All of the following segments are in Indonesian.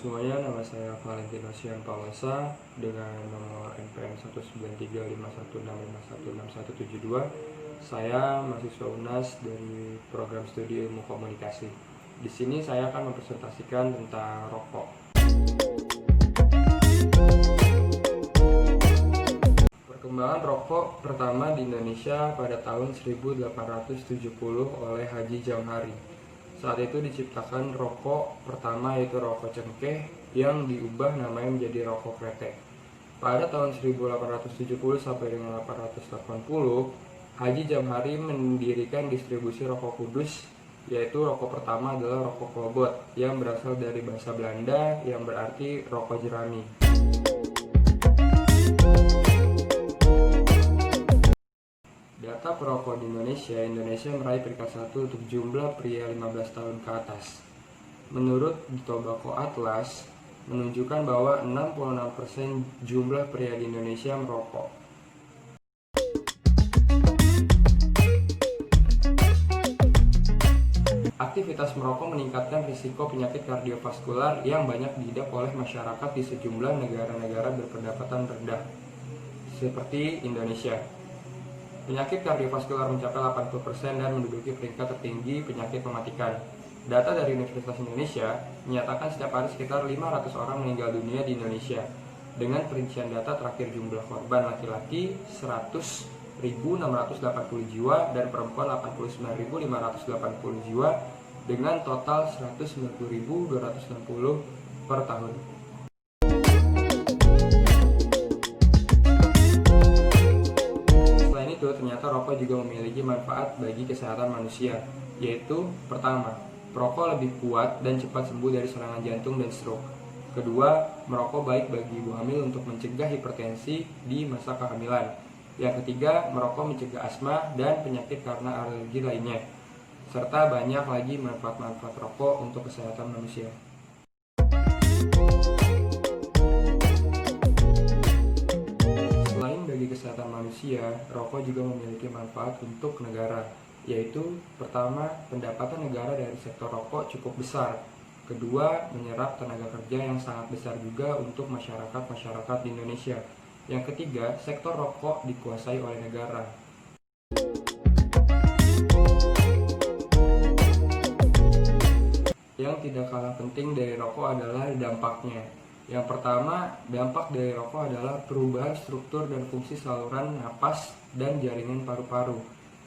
semuanya, nama saya Valentino Sian Pawasa dengan nomor NPM 1935165166172. Saya mahasiswa UNAS dari program studi ilmu komunikasi. Di sini saya akan mempresentasikan tentang rokok. Perkembangan rokok pertama di Indonesia pada tahun 1870 oleh Haji Jamhari. Saat itu diciptakan rokok pertama, yaitu rokok cengkeh, yang diubah namanya menjadi rokok kretek. Pada tahun 1870 sampai dengan 1880, Haji Jamhari mendirikan distribusi rokok kudus, yaitu rokok pertama adalah rokok klobot yang berasal dari bahasa Belanda yang berarti rokok jerami. Data perokok di Indonesia meraih peringkat 1 untuk jumlah pria 15 tahun ke atas. Menurut Tobacco Atlas, menunjukkan bahwa 66% jumlah pria di Indonesia merokok. Aktivitas merokok meningkatkan risiko penyakit kardiovaskular yang banyak diidap oleh masyarakat di sejumlah negara-negara berpendapatan rendah, seperti Indonesia. Penyakit kardiovaskular mencapai 80% dan menduduki peringkat tertinggi penyakit mematikan. Data dari Universitas Indonesia menyatakan setiap hari sekitar 500 orang meninggal dunia di Indonesia. Dengan perincian data terakhir jumlah korban laki-laki 100.680 jiwa dan perempuan 89.580 jiwa dengan total 190.260 per tahun. Ternyata rokok juga memiliki manfaat bagi kesehatan manusia, yaitu pertama, merokok lebih kuat dan cepat sembuh dari serangan jantung dan stroke. Kedua, merokok baik bagi ibu hamil untuk mencegah hipertensi di masa kehamilan. Yang ketiga, merokok mencegah asma dan penyakit karena alergi lainnya. Serta banyak lagi manfaat-manfaat rokok untuk kesehatan manusia. Kesehatan manusia, rokok juga memiliki manfaat untuk negara, yaitu pertama, pendapatan negara dari sektor rokok cukup besar. Kedua, menyerap tenaga kerja yang sangat besar juga untuk masyarakat di Indonesia. Yang ketiga, sektor rokok dikuasai oleh negara. Yang tidak kalah penting dari rokok adalah dampaknya. Yang pertama, dampak dari rokok adalah perubahan struktur dan fungsi saluran napas dan jaringan paru-paru.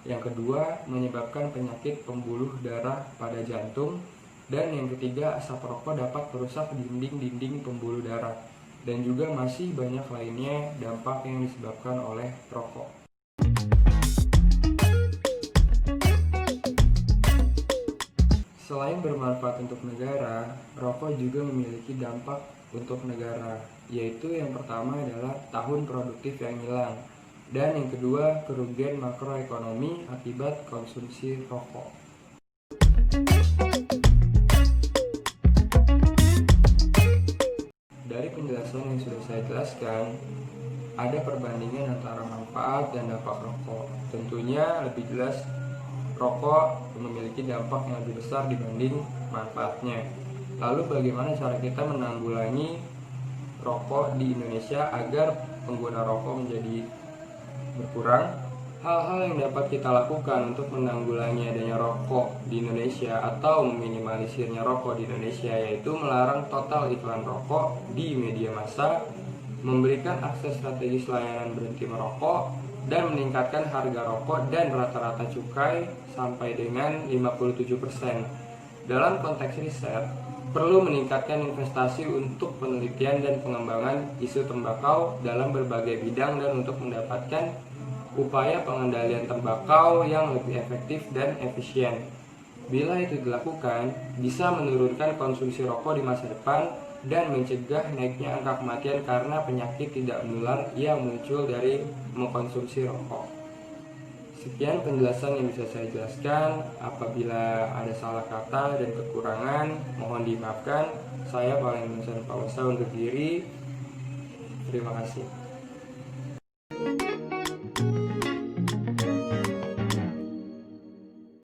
Yang kedua, menyebabkan penyakit pembuluh darah pada jantung. Dan yang ketiga, asap rokok dapat merusak dinding-dinding pembuluh darah. Dan juga masih banyak lainnya dampak yang disebabkan oleh rokok. Selain bermanfaat untuk negara, rokok juga memiliki dampak untuk negara, yaitu yang pertama adalah tahun produktif yang hilang, dan yang kedua kerugian makroekonomi akibat konsumsi rokok. Dari penjelasan yang sudah saya jelaskan, ada perbandingan antara manfaat dan dampak rokok. Tentunya lebih jelas rokok memiliki dampak yang lebih besar dibanding manfaatnya. Lalu bagaimana cara kita menanggulangi rokok di Indonesia agar pengguna rokok menjadi berkurang? Hal-hal yang dapat kita lakukan untuk menanggulangi adanya rokok di Indonesia atau meminimalisirnya rokok di Indonesia, yaitu melarang total iklan rokok di media massa, memberikan akses strategis layanan berhenti merokok, dan meningkatkan harga rokok dan rata-rata cukai sampai dengan 57%. Dalam konteks riset, perlu meningkatkan investasi untuk penelitian dan pengembangan isu tembakau dalam berbagai bidang dan untuk mendapatkan upaya pengendalian tembakau yang lebih efektif dan efisien. Bila itu dilakukan, bisa menurunkan konsumsi rokok di masa depan dan mencegah naiknya angka kematian karena penyakit tidak menular yang muncul dari mengkonsumsi rokok. Sekian penjelasan yang bisa saya jelaskan. Apabila ada salah kata dan kekurangan, mohon dimaafkan. Saya Valentino Sian Pawasa undur diri. Terima kasih.